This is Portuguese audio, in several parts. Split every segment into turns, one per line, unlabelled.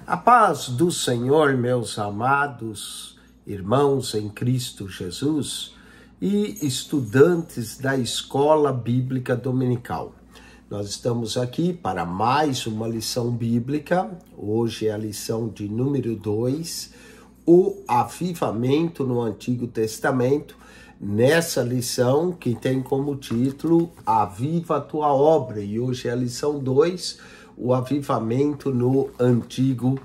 A paz do Senhor, meus amados irmãos em Cristo Jesus e estudantes da Escola Bíblica Dominical. Nós estamos aqui para mais uma lição bíblica. Hoje é a lição de número 2, o avivamento no Antigo Testamento. Nessa lição que tem como título Aviva a Tua Obra, e hoje é a lição 2, o avivamento no Antigo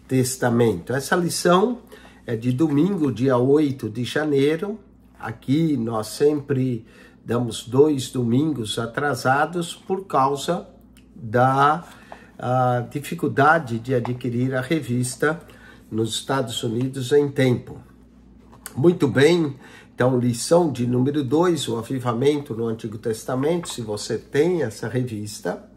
Testamento. Essa lição é de domingo, dia 8 de janeiro. Aqui nós sempre damos 2 domingos atrasados por causa da dificuldade de adquirir a revista nos Estados Unidos em tempo. Muito bem, então lição de número 2, o avivamento no Antigo Testamento. Se você tem essa revista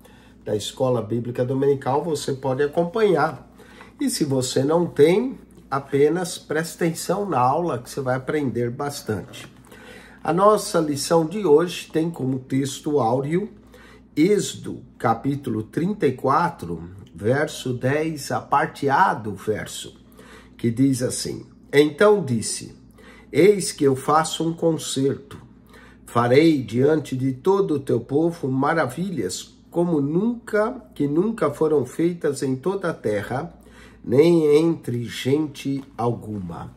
da Escola Bíblica Dominical, você pode acompanhar. E se você não tem, apenas preste atenção na aula que você vai aprender bastante. A nossa lição de hoje tem como texto áureo Êxodo, capítulo 34, verso 10, a parte A do verso, que diz assim: Então disse, eis que eu faço um concerto, farei diante de todo o teu povo maravilhas, como nunca foram feitas em toda a terra, nem entre gente alguma.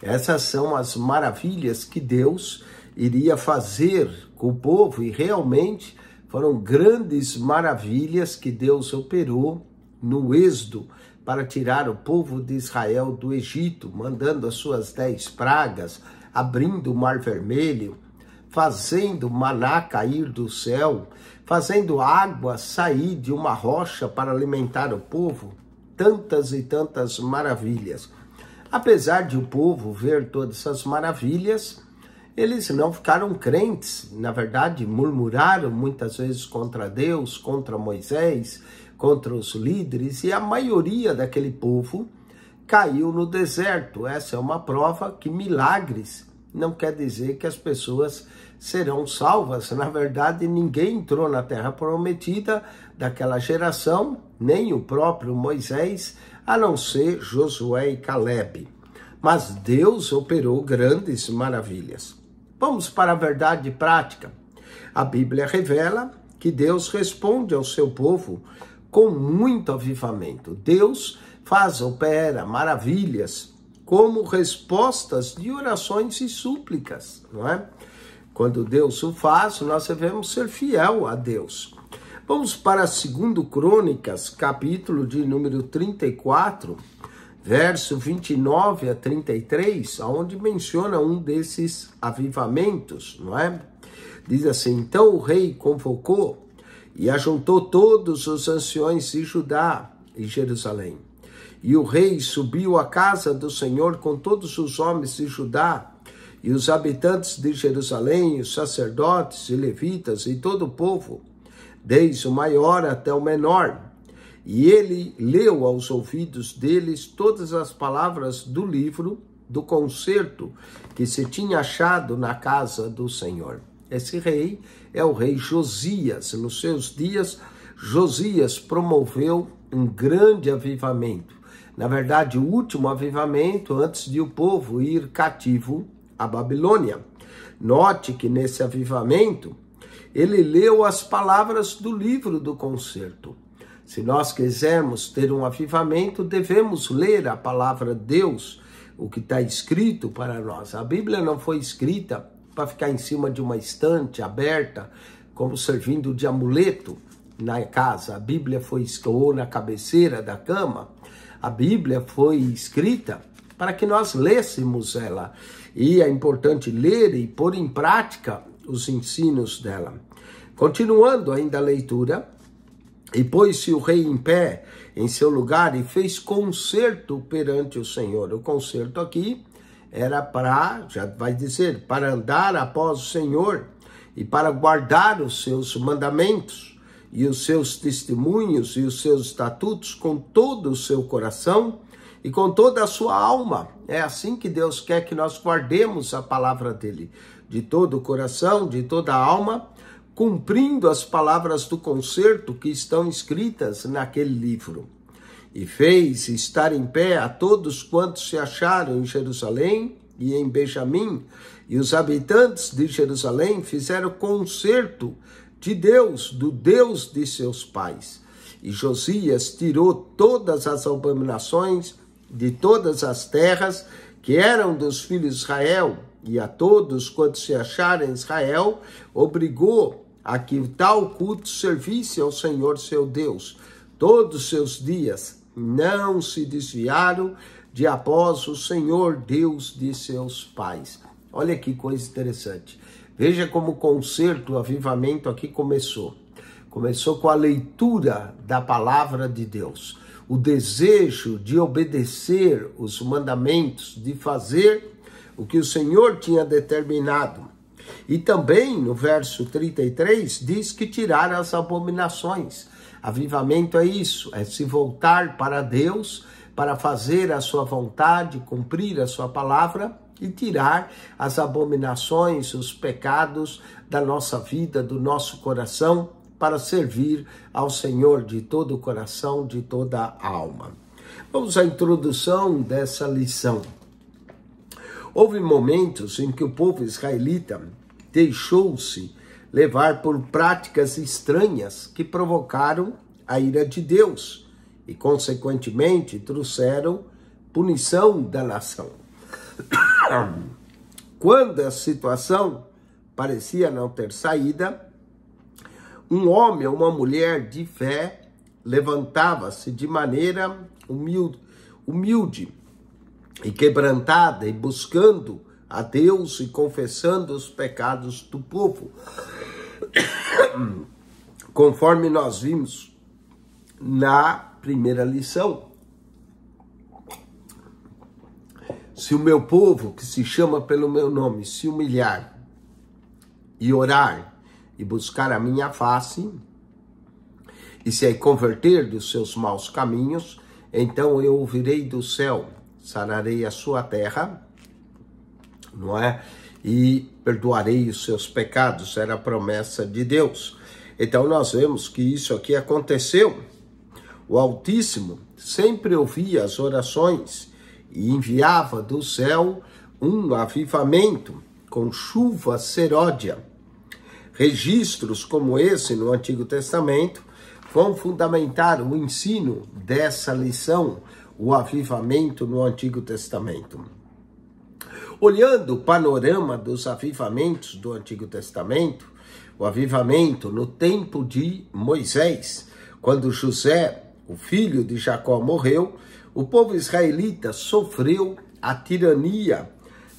Essas são as maravilhas que Deus iria fazer com o povo, e realmente foram grandes maravilhas que Deus operou no Êxodo para tirar o povo de Israel do Egito, mandando as suas 10 pragas, abrindo o Mar Vermelho, fazendo maná cair do céu, fazendo água sair de uma rocha para alimentar o povo, tantas e tantas maravilhas. Apesar de o povo ver todas essas maravilhas, eles não ficaram crentes, na verdade murmuraram muitas vezes contra Deus, contra Moisés, contra os líderes, e a maioria daquele povo caiu no deserto. Essa é uma prova que milagres não quer dizer que as pessoas serão salvas. Na verdade, ninguém entrou na terra prometida daquela geração, nem o próprio Moisés, a não ser Josué e Caleb. Mas Deus operou grandes maravilhas. Vamos para a verdade prática. A Bíblia revela que Deus responde ao seu povo com muito avivamento. Deus opera maravilhas como respostas de orações e súplicas, não é? Quando Deus o faz, nós devemos ser fiel a Deus. Vamos para 2 Crônicas, capítulo de número 34, verso 29 a 33, onde menciona um desses avivamentos, não é? Diz assim: Então o rei convocou e ajuntou todos os anciões de Judá e Jerusalém. E o rei subiu à casa do Senhor com todos os homens de Judá, e os habitantes de Jerusalém, os sacerdotes e levitas e todo o povo, desde o maior até o menor. E ele leu aos ouvidos deles todas as palavras do livro do concerto que se tinha achado na casa do Senhor. Esse rei é o rei Josias. Nos seus dias, Josias promoveu um grande avivamento. Na verdade, o último avivamento antes de o povo ir cativo à Babilônia. Note que nesse avivamento, ele leu as palavras do livro do concerto. Se nós quisermos ter um avivamento, devemos ler a palavra de Deus, o que está escrito para nós. A Bíblia não foi escrita para ficar em cima de uma estante aberta, como servindo de amuleto na casa. A Bíblia foi ou na cabeceira da cama. A Bíblia foi escrita para que nós lêssemos ela. E é importante ler e pôr em prática os ensinos dela. Continuando ainda a leitura, e pôs-se o rei em pé em seu lugar e fez concerto perante o Senhor. O concerto aqui era para, já vai dizer, para andar após o Senhor e para guardar os seus mandamentos e os seus testemunhos e os seus estatutos com todo o seu coração e com toda a sua alma. É assim que Deus quer que nós guardemos a palavra dele, de todo o coração, de toda a alma, cumprindo as palavras do concerto que estão escritas naquele livro. e fez estar em pé a todos quantos se acharam em Jerusalém e em Benjamim, e os habitantes de Jerusalém fizeram concerto de Deus, do Deus de seus pais. E Josias tirou todas as abominações de todas as terras que eram dos filhos de Israel, e a todos quantos se acharam em Israel, obrigou a que tal culto servisse ao Senhor seu Deus. Todos os seus dias não se desviaram de após o Senhor Deus de seus pais. Olha que coisa interessante. Veja como o concerto, o avivamento aqui começou. Começou com a leitura da palavra de Deus. O desejo de obedecer os mandamentos, de fazer o que o Senhor tinha determinado. E também, no verso 33, diz que tirar as abominações. Avivamento é isso, é se voltar para Deus, para fazer a sua vontade, cumprir a sua palavra e tirar as abominações, os pecados da nossa vida, do nosso coração, para servir ao Senhor de todo o coração, de toda a alma. Vamos à introdução dessa lição. Houve momentos em que o povo israelita deixou-se levar por práticas estranhas que provocaram a ira de Deus e, consequentemente, trouxeram punição da nação. Quando a situação parecia não ter saída, um homem ou uma mulher de fé levantava-se de maneira humilde e quebrantada e buscando a Deus e confessando os pecados do povo. Conforme nós vimos na primeira lição. Se o meu povo, que se chama pelo meu nome, se humilhar e orar e buscar a minha face e se converter dos seus maus caminhos, então eu ouvirei do céu, sararei a sua terra, não é? E perdoarei os seus pecados, era a promessa de Deus. Então nós vemos que isso aqui aconteceu. O Altíssimo sempre ouvia as orações e enviava do céu um avivamento com chuva seródia. Registros como esse no Antigo Testamento vão fundamentar o ensino dessa lição, o avivamento no Antigo Testamento. Olhando o panorama dos avivamentos do Antigo Testamento, o avivamento no tempo de Moisés, quando José, o filho de Jacó, morreu, o povo israelita sofreu a tirania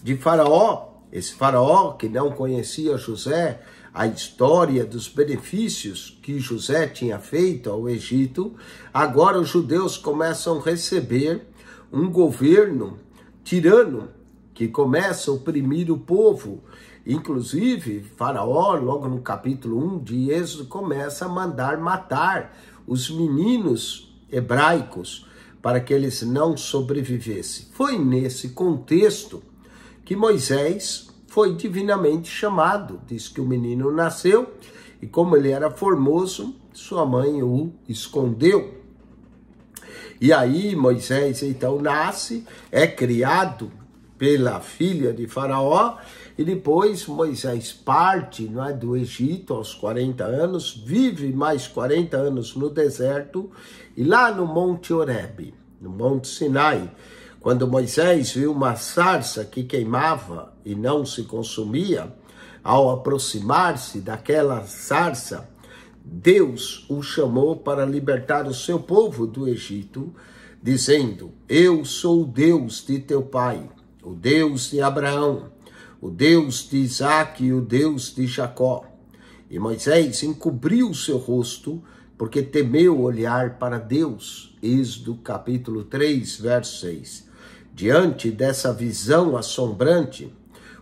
de Faraó. Esse Faraó que não conhecia José, a história dos benefícios que José tinha feito ao Egito, agora os judeus começam a receber um governo tirano que começa a oprimir o povo. Inclusive, Faraó, logo no capítulo 1 de Êxodo, começa a mandar matar os meninos hebraicos para que eles não sobrevivessem. Foi nesse contexto que Moisés foi divinamente chamado. Diz que o menino nasceu e, como ele era formoso, sua mãe o escondeu. E aí Moisés então nasce, é criado pela filha de Faraó, e depois Moisés parte, não é, do Egito aos 40 anos, vive mais 40 anos no deserto, e lá no Monte Horebe, no Monte Sinai, quando Moisés viu uma sarça que queimava e não se consumia, ao aproximar-se daquela sarça, Deus o chamou para libertar o seu povo do Egito, dizendo: eu sou o Deus de teu pai, o Deus de Abraão, o Deus de Isaque e o Deus de Jacó. E Moisés encobriu o seu rosto, porque temeu olhar para Deus. Êxodo capítulo 3, verso 6. Diante dessa visão assombrante,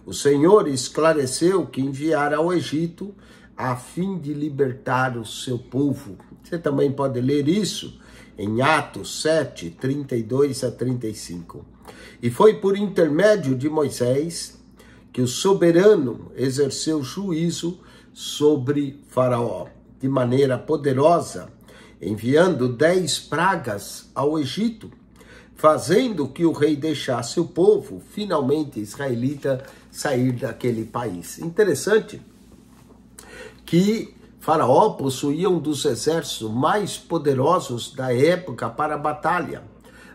o Senhor esclareceu que enviara ao Egito a fim de libertar o seu povo. Você também pode ler isso em Atos 7, 32 a 35. E foi por intermédio de Moisés que o soberano exerceu juízo sobre Faraó de maneira poderosa enviando 10 pragas ao Egito, fazendo que o rei deixasse o povo, finalmente israelita, sair daquele país. Interessante que Faraó possuía um dos exércitos mais poderosos da época para a batalha,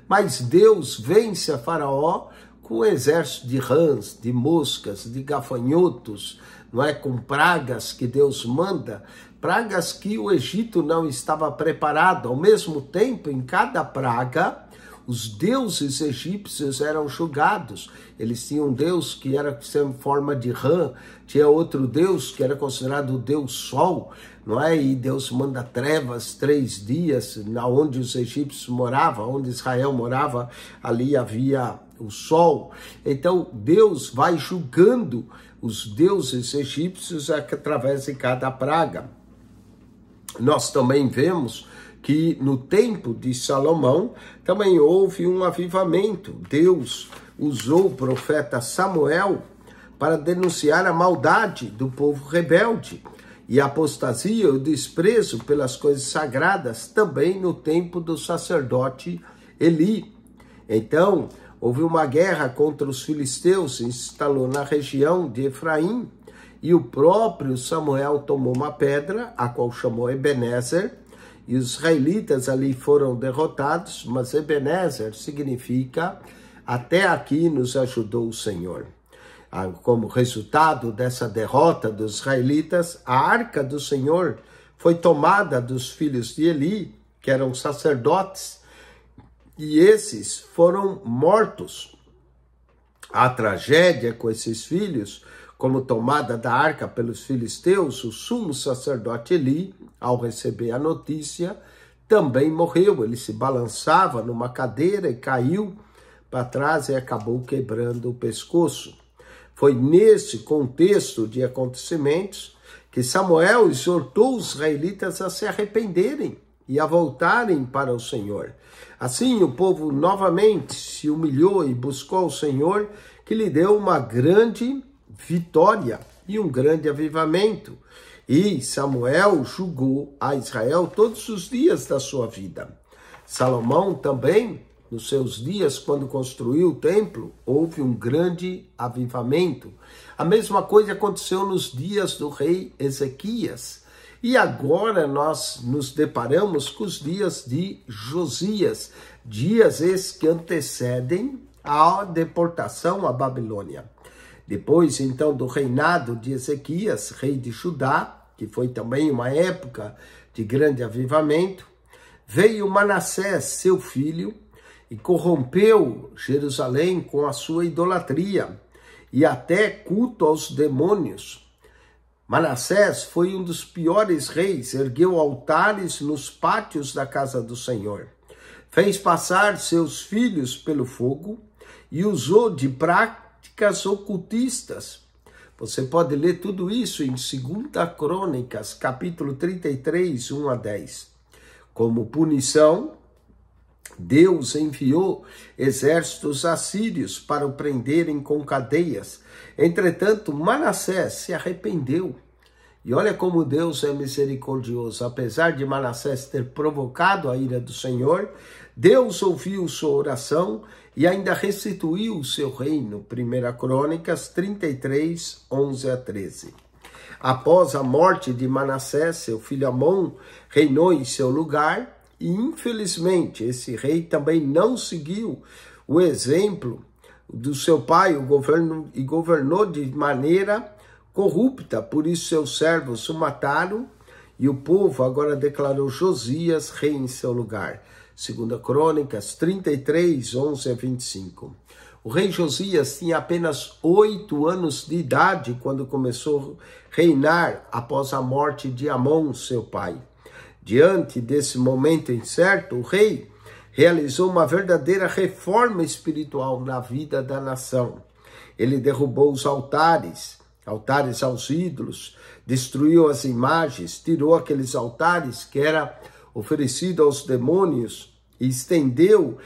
mas Deus vence a Faraó com um exército de rãs, de moscas, de gafanhotos, não é? Com pragas que Deus manda, pragas que o Egito não estava preparado. Ao mesmo tempo, em cada praga, os deuses egípcios eram julgados. Eles tinham um deus que era em forma de rã, tinha outro deus que era considerado o deus sol, não é? E Deus manda trevas 3 dias, onde os egípcios moravam, onde Israel morava, ali havia o sol. Então Deus vai julgando os deuses egípcios através de cada praga. Nós também vemos que no tempo de Salomão também houve um avivamento. Deus usou o profeta Samuel para denunciar a maldade do povo rebelde e a apostasia, o desprezo pelas coisas sagradas, também no tempo do sacerdote Eli. Então, houve uma guerra contra os filisteus, se instalou na região de Efraim, e o próprio Samuel tomou uma pedra, a qual chamou Ebenezer, e os israelitas ali foram derrotados, mas Ebenezer significa até aqui nos ajudou o Senhor. Como resultado dessa derrota dos israelitas, a arca do Senhor foi tomada dos filhos de Eli, que eram sacerdotes, e esses foram mortos. A tragédia com esses filhos, como tomada da arca pelos filisteus, o sumo sacerdote Eli, ao receber a notícia, também morreu. Ele se balançava numa cadeira e caiu para trás e acabou quebrando o pescoço. Foi nesse contexto de acontecimentos que Samuel exortou os israelitas a se arrependerem e a voltarem para o Senhor. Assim, o povo novamente se humilhou e buscou o Senhor, que lhe deu uma grande vitória e um grande avivamento. E Samuel julgou a Israel todos os dias da sua vida. Salomão também, nos seus dias, quando construiu o templo, houve um grande avivamento. A mesma coisa aconteceu nos dias do rei Ezequias. E agora nós nos deparamos com os dias de Josias, dias esses que antecedem a deportação à Babilônia. Depois, então, do reinado de Ezequias, rei de Judá, que foi também uma época de grande avivamento, veio Manassés, seu filho, e corrompeu Jerusalém com a sua idolatria e até culto aos demônios. Manassés foi um dos piores reis, ergueu altares nos pátios da casa do Senhor, fez passar seus filhos pelo fogo e usou de práticas ocultistas. Você pode ler tudo isso em 2 Crônicas, capítulo 33, 1 a 10. Como punição, Deus enviou exércitos assírios para o prenderem com cadeias. Entretanto, Manassés se arrependeu. E olha como Deus é misericordioso. Apesar de Manassés ter provocado a ira do Senhor, Deus ouviu sua oração e ainda restituiu o seu reino. 1 Crônicas 33, 11 a 13. Após a morte de Manassés, seu filho Amon reinou em seu lugar. E, infelizmente, esse rei também não seguiu o exemplo do seu pai, governou de maneira corrupta. Por isso, seus servos o mataram e o povo agora declarou Josias rei em seu lugar. 2 Crônicas 33, 11 a 25. O rei Josias tinha apenas 8 anos de idade quando começou a reinar após a morte de Amon, seu pai. Diante desse momento incerto, o rei realizou uma verdadeira reforma espiritual na vida da nação. Ele derrubou os altares aos ídolos, destruiu as imagens, tirou aqueles altares que era oferecido aos demônios e estendeu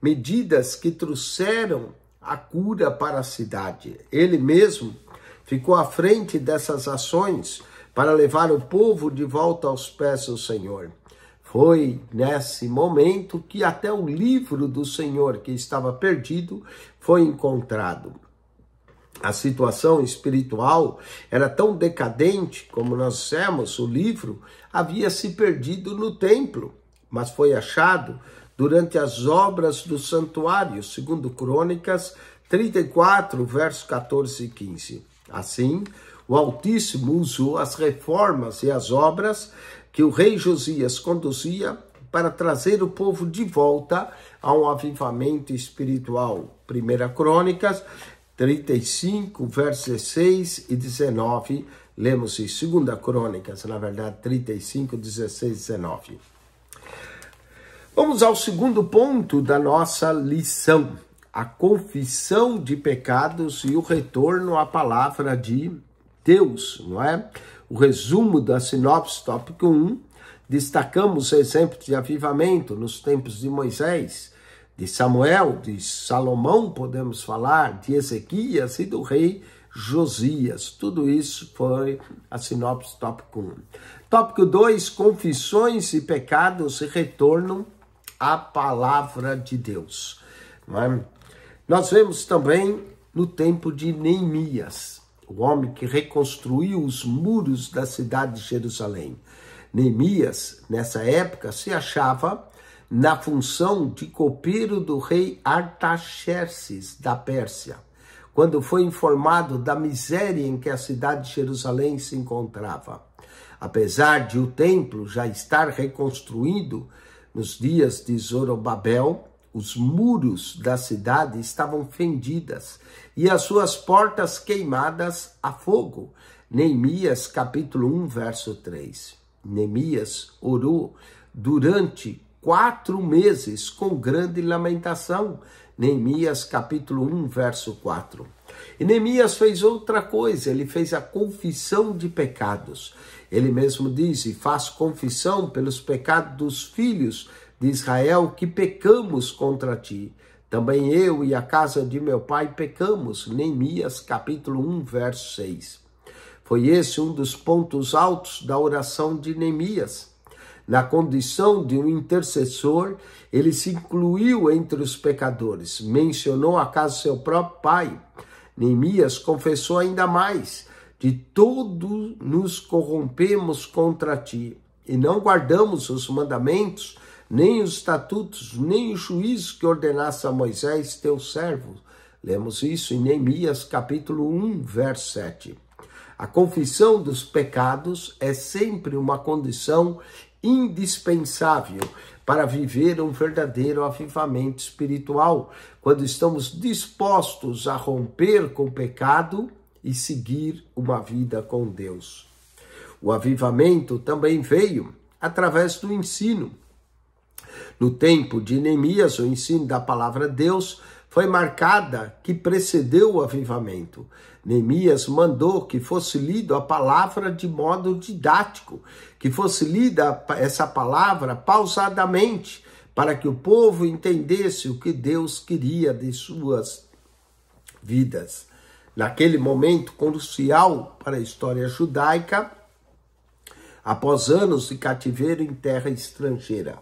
medidas que trouxeram a cura para a cidade. Ele mesmo ficou à frente dessas ações para levar o povo de volta aos pés do Senhor. Foi nesse momento que até o livro do Senhor, que estava perdido, foi encontrado. A situação espiritual era tão decadente, como nós dissemos, o livro havia se perdido no templo, mas foi achado durante as obras do santuário, segundo Crônicas 34, versos 14 e 15. Assim, o Altíssimo usou as reformas e as obras que o rei Josias conduzia para trazer o povo de volta a um avivamento espiritual. 1 Crônicas 35, versos 16 e 19. Lemos em 2 Crônicas, na verdade, 35, 16 e 19. Vamos ao segundo ponto da nossa lição. A confissão de pecados e o retorno à palavra de Deus, não é? O resumo da sinopse, tópico 1, destacamos exemplos de avivamento nos tempos de Moisés, de Samuel, de Salomão, podemos falar, de Ezequias e do rei Josias. Tudo isso foi a sinopse tópico 1. Tópico 2, confissões e pecados e retorno à palavra de Deus. Não é? Nós vemos também no tempo de Neemias, o homem que reconstruiu os muros da cidade de Jerusalém. Neemias, nessa época, se achava na função de copeiro do rei Artaxerxes, da Pérsia, quando foi informado da miséria em que a cidade de Jerusalém se encontrava. Apesar de o templo já estar reconstruído nos dias de Zorobabel, os muros da cidade estavam fendidas e as suas portas queimadas a fogo. Neemias, capítulo 1, verso 3. Neemias orou durante 4 meses com grande lamentação. Neemias, capítulo 1, verso 4. E Neemias fez outra coisa, ele fez a confissão de pecados. Ele mesmo diz, e faz confissão pelos pecados dos filhos de Israel, que pecamos contra ti. Também eu e a casa de meu pai pecamos. Neemias, capítulo 1, verso 6. Foi esse um dos pontos altos da oração de Neemias. Na condição de um intercessor, ele se incluiu entre os pecadores, mencionou a casa do seu próprio pai. Neemias confessou ainda mais, de todos nos corrompemos contra ti, e não guardamos os mandamentos, nem os estatutos, nem os juízos que ordenaste a Moisés, teu servo. Lemos isso em Neemias, capítulo 1, verso 7. A confissão dos pecados é sempre uma condição indispensável para viver um verdadeiro avivamento espiritual, quando estamos dispostos a romper com o pecado e seguir uma vida com Deus. O avivamento também veio através do ensino. No tempo de Neemias, o ensino da palavra de Deus foi marcada que precedeu o avivamento. Neemias mandou que fosse lido a palavra de modo didático, que fosse lida essa palavra pausadamente, para que o povo entendesse o que Deus queria de suas vidas. Naquele momento crucial para a história judaica, após anos de cativeiro em terra estrangeira.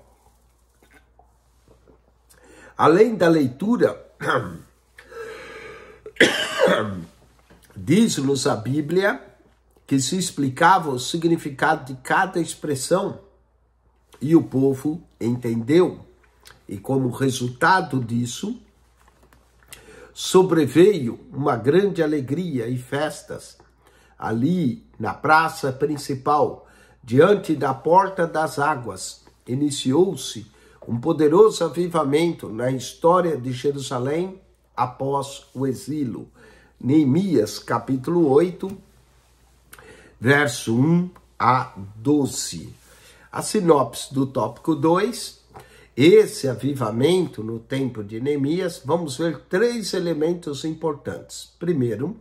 Além da leitura, diz-nos a Bíblia que se explicava o significado de cada expressão e o povo entendeu. E como resultado disso, sobreveio uma grande alegria e festas ali na praça principal, diante da porta das águas. Iniciou-se um poderoso avivamento na história de Jerusalém após o exílio. Neemias, capítulo 8, verso 1 a 12. A sinopse do tópico 2, esse avivamento no tempo de Neemias, vamos ver 3 elementos importantes. Primeiro,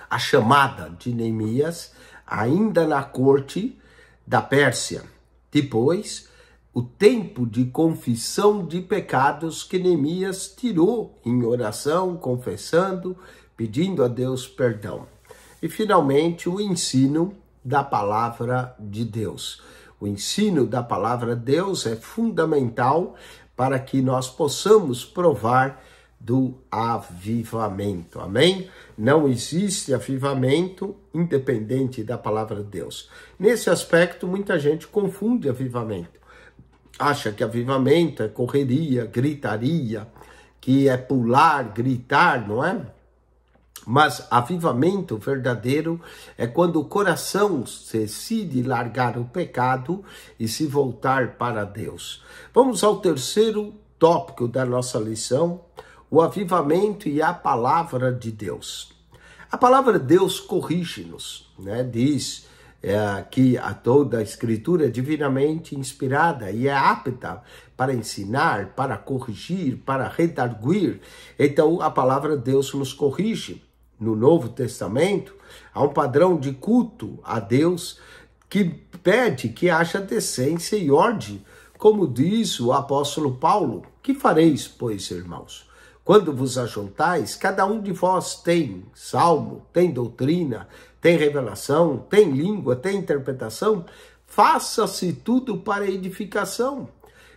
a chamada de Neemias, ainda na corte da Pérsia. Depois, o tempo de confissão de pecados que Neemias tirou em oração, confessando, pedindo a Deus perdão. E, finalmente, o ensino da palavra de Deus. O ensino da palavra de Deus é fundamental para que nós possamos provar do avivamento, amém? Não existe avivamento independente da palavra de Deus. Nesse aspecto, muita gente confunde avivamento. Acha que avivamento é correria, gritaria, que é pular, gritar, não é? Mas avivamento verdadeiro é quando o coração decide largar o pecado e se voltar para Deus. Vamos ao terceiro tópico da nossa lição, o avivamento e a palavra de Deus. A palavra de Deus corrige-nos, né? Diz que toda a escritura é divinamente inspirada e é apta para ensinar, para corrigir, para redarguir. Então a palavra de Deus nos corrige. No Novo Testamento, há um padrão de culto a Deus que pede que haja decência e ordem, como diz o apóstolo Paulo. Que fareis, pois, irmãos? Quando vos ajuntais, cada um de vós tem salmo, tem doutrina, tem revelação, tem língua, tem interpretação. Faça-se tudo para edificação.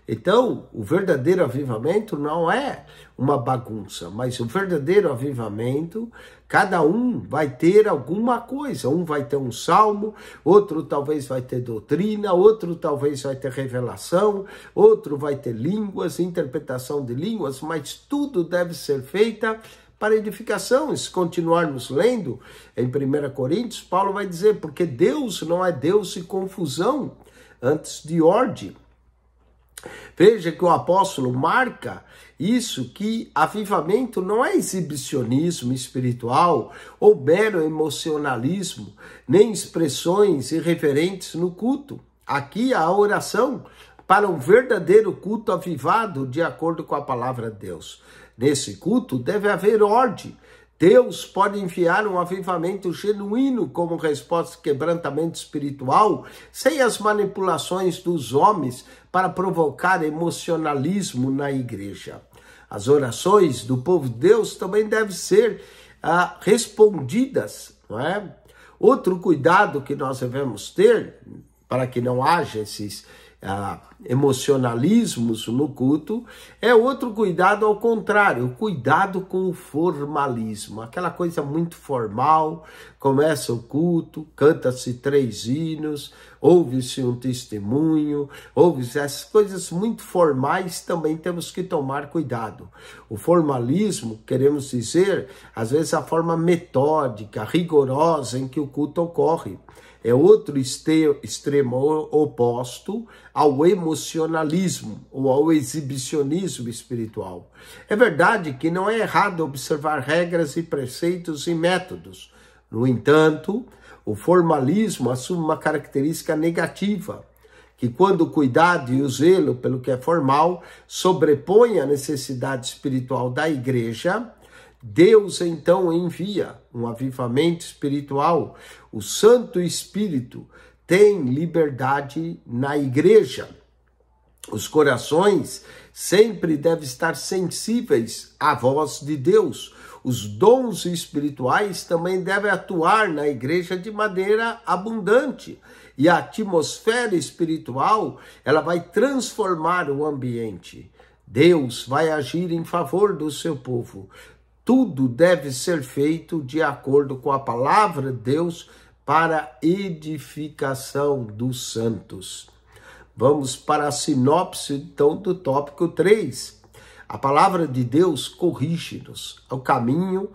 Então, o verdadeiro avivamento não é uma bagunça, mas o verdadeiro avivamento, cada um vai ter alguma coisa. Um vai ter um salmo, outro talvez vai ter doutrina, outro talvez vai ter revelação, outro vai ter línguas, interpretação de línguas, mas tudo deve ser feito para edificação. Se continuarmos lendo em 1 Coríntios, Paulo vai dizer, porque Deus não é Deus de confusão, antes de ordem. Veja que o apóstolo marca isso, que avivamento não é exibicionismo espiritual ou mero emocionalismo, nem expressões irreverentes no culto. Aqui há a oração para um verdadeiro culto avivado de acordo com a palavra de Deus. Nesse culto deve haver ordem. Deus pode enviar um avivamento genuíno como resposta ao quebrantamento espiritual, sem as manipulações dos homens para provocar emocionalismo na igreja. As orações do povo de Deus também devem ser respondidas, não é? Outro cuidado que nós devemos ter, para que não haja esses emocionalismos no culto, é outro cuidado ao contrário, o cuidado com o formalismo, aquela coisa muito formal. Começa o culto, canta-se 3 hinos, ouve-se um testemunho, ouve-se essas coisas muito formais, também temos que tomar cuidado. O formalismo, queremos dizer, às vezes a forma metódica, rigorosa em que o culto ocorre. É outro extremo oposto ao emocionalismo ou ao exibicionismo espiritual. É verdade que não é errado observar regras e preceitos e métodos. No entanto, o formalismo assume uma característica negativa, que quando o cuidado e o zelo pelo que é formal sobrepõe a necessidade espiritual da igreja, Deus então envia um avivamento espiritual. O Santo Espírito tem liberdade na igreja. Os corações sempre devem estar sensíveis à voz de Deus. Os dons espirituais também devem atuar na igreja de maneira abundante. E a atmosfera espiritual, ela vai transformar o ambiente. Deus vai agir em favor do seu povo. Tudo deve ser feito de acordo com a palavra de Deus para edificação dos santos. Vamos para a sinopse, então, do tópico 3. A palavra de Deus corrige-nos ao caminho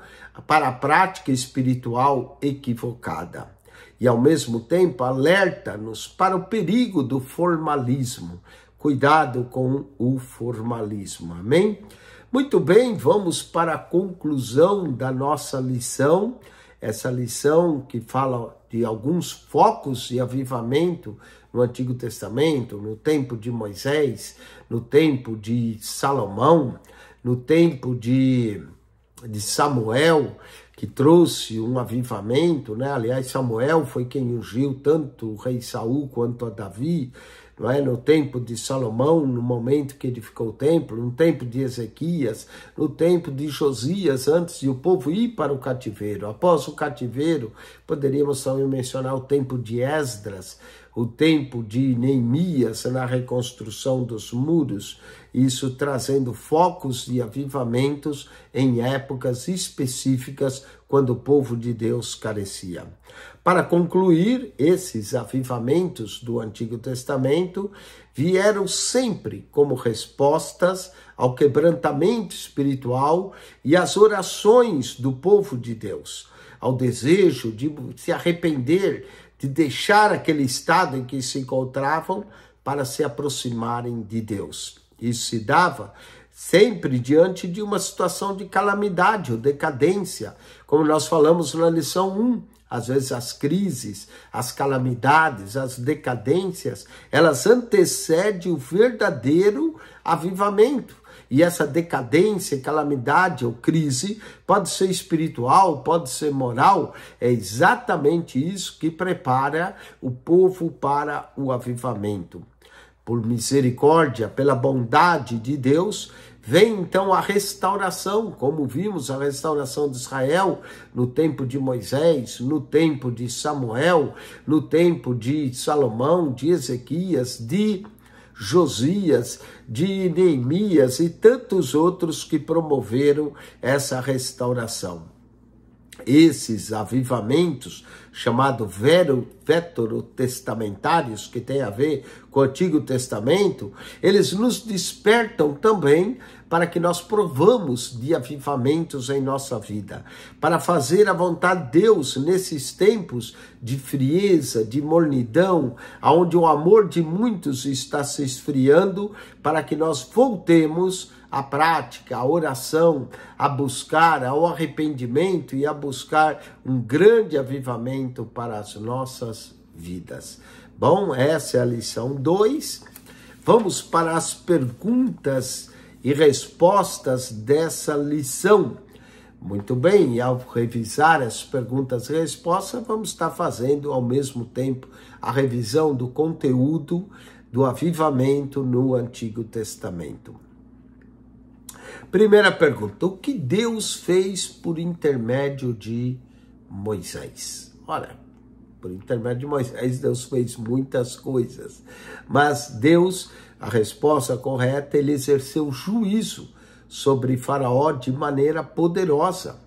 para a prática espiritual equivocada. E, ao mesmo tempo, alerta-nos para o perigo do formalismo. Cuidado com o formalismo. Amém? Muito bem, vamos para a conclusão da nossa lição. Essa lição que fala de alguns focos de avivamento no Antigo Testamento, no tempo de Moisés, no tempo de Salomão, no tempo de Samuel, que trouxe um avivamento, né? Aliás, Samuel foi quem ungiu tanto o rei Saul quanto a Davi, não é? No tempo de Salomão, no momento que edificou o templo, no tempo de Ezequias, no tempo de Josias, antes de o povo ir para o cativeiro. Após o cativeiro, poderíamos também mencionar o tempo de Esdras, o tempo de Neemias na reconstrução dos muros, isso trazendo focos de avivamentos em épocas específicas quando o povo de Deus carecia. Para concluir, esses avivamentos do Antigo Testamento vieram sempre como respostas ao quebrantamento espiritual e às orações do povo de Deus, ao desejo de se arrepender, de deixar aquele estado em que se encontravam para se aproximarem de Deus. Isso se dava sempre diante de uma situação de calamidade ou decadência, como nós falamos na lição 1. Às vezes as crises, as calamidades, as decadências, elas antecedem o verdadeiro avivamento. E essa decadência, calamidade ou crise pode ser espiritual, pode ser moral. É exatamente isso que prepara o povo para o avivamento. Por misericórdia, pela bondade de Deus, vem então a restauração, como vimos a restauração de Israel no tempo de Moisés, no tempo de Samuel, no tempo de Salomão, de Ezequias, de Josias, de Neemias e tantos outros que promoveram essa restauração. Esses avivamentos, chamados veterotestamentários, que tem a ver com o Antigo Testamento, eles nos despertam também para que nós provamos de avivamentos em nossa vida, para fazer a vontade de Deus nesses tempos de frieza, de mornidão, onde o amor de muitos está se esfriando, para que nós voltemos à prática, à oração, a buscar ao arrependimento e a buscar um grande avivamento para as nossas vidas. Bom, essa é a lição 2. Vamos para as perguntas e respostas dessa lição. Muito bem, e ao revisar as perguntas e respostas, vamos estar fazendo ao mesmo tempo a revisão do conteúdo do avivamento no Antigo Testamento. Primeira pergunta: o que Deus fez por intermédio de Moisés? Ora, por intermédio de Moisés, Deus fez muitas coisas, mas Deus, a resposta correta, ele exerceu juízo sobre Faraó de maneira poderosa,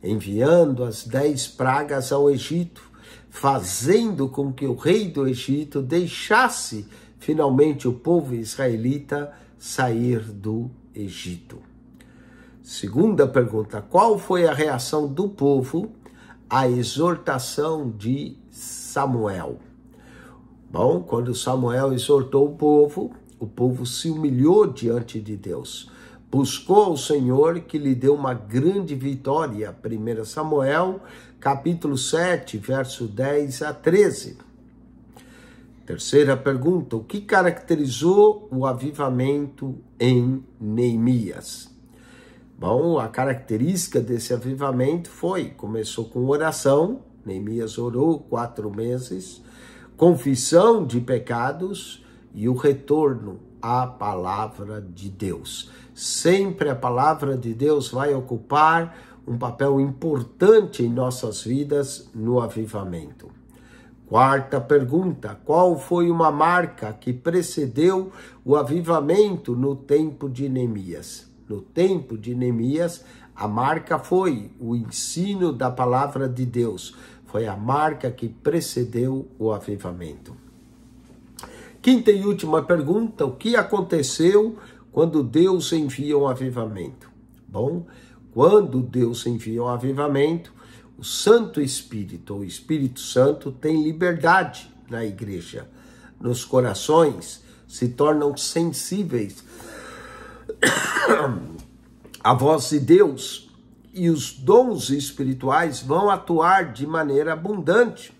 enviando as 10 pragas ao Egito, fazendo com que o rei do Egito deixasse finalmente o povo israelita sair do Egito. Segunda pergunta: qual foi a reação do povo à exortação de Samuel? Bom, quando Samuel exortou o povo se humilhou diante de Deus, buscou ao Senhor, que lhe deu uma grande vitória. 1 Samuel, capítulo 7, verso 10 a 13. Terceira pergunta: o que caracterizou o avivamento em Neemias? Bom, a característica desse avivamento começou com oração, Neemias orou 4 meses, confissão de pecados e o retorno à palavra de Deus. Sempre a palavra de Deus vai ocupar um papel importante em nossas vidas no avivamento. Quarta pergunta: qual foi uma marca que precedeu o avivamento no tempo de Neemias? No tempo de Neemias, a marca foi o ensino da palavra de Deus. Foi a marca que precedeu o avivamento. Quinta e última pergunta: o que aconteceu quando Deus envia um avivamento? Bom, quando Deus envia um avivamento, o Santo Espírito, o Espírito Santo, tem liberdade na igreja. Nos corações se tornam sensíveis à voz de Deus e os dons espirituais vão atuar de maneira abundante.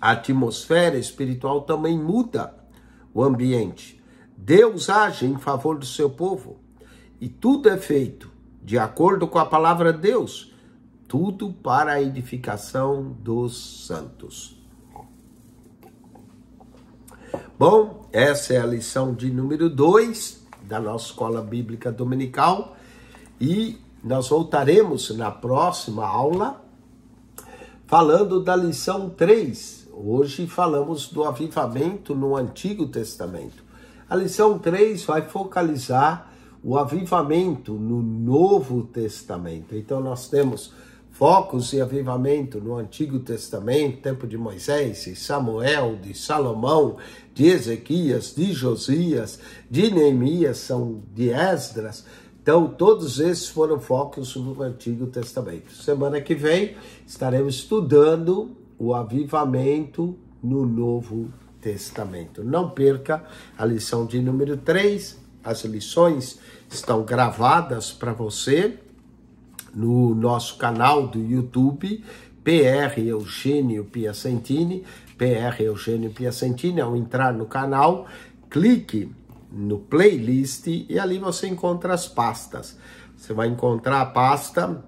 A atmosfera espiritual também muda o ambiente. Deus age em favor do seu povo e tudo é feito de acordo com a palavra de Deus, tudo para a edificação dos santos. Bom, essa é a lição de número 2 da nossa Escola Bíblica Dominical e nós voltaremos na próxima aula falando da lição 3, Hoje falamos do avivamento no Antigo Testamento. A lição 3 vai focalizar o avivamento no Novo Testamento. Então nós temos focos de avivamento no Antigo Testamento, tempo de Moisés, de Samuel, de Salomão, de Ezequias, de Josias, de Neemias, de Esdras. Então, todos esses foram focos no Antigo Testamento. Semana que vem, estaremos estudando o avivamento no Novo Testamento. Não perca a lição de número 3. As lições estão gravadas para você no nosso canal do YouTube, PR Eugênio Piacentini. PR Eugênio Piacentini, ao entrar no canal, clique no playlist e ali você encontra as pastas. Você vai encontrar a pasta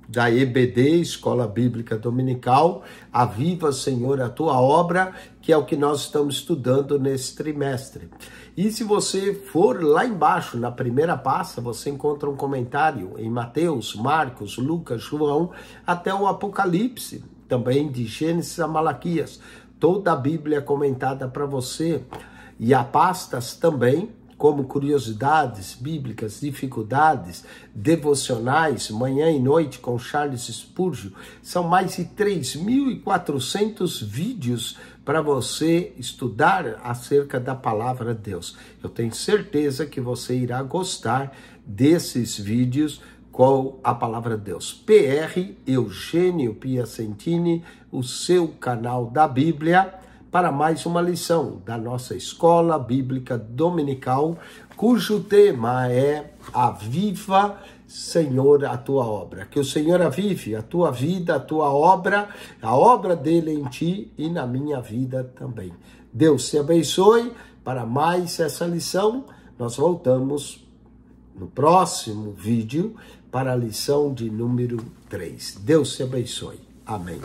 da EBD, Escola Bíblica Dominical, Aviva, Senhor, a Tua Obra, que é o que nós estamos estudando nesse trimestre. E se você for lá embaixo, na primeira pasta, você encontra um comentário em Mateus, Marcos, Lucas, João, até o Apocalipse, também de Gênesis a Malaquias. Toda a Bíblia é comentada para você. E há pastas também, como curiosidades bíblicas, dificuldades, devocionais, manhã e noite com Charles Spurgeon. São mais de 3.400 vídeos para você estudar acerca da palavra de Deus. Eu tenho certeza que você irá gostar desses vídeos com a palavra de Deus. PR Eugênio Piacentini, o seu canal da Bíblia, para mais uma lição da nossa Escola Bíblica Dominical, cujo tema é Aviva, Senhor, a Tua Obra. Que o Senhor avive a tua vida, a tua obra, a obra dele em ti e na minha vida também. Deus te abençoe. Para mais essa lição, nós voltamos no próximo vídeo para a lição de número 3. Deus te abençoe. Amém.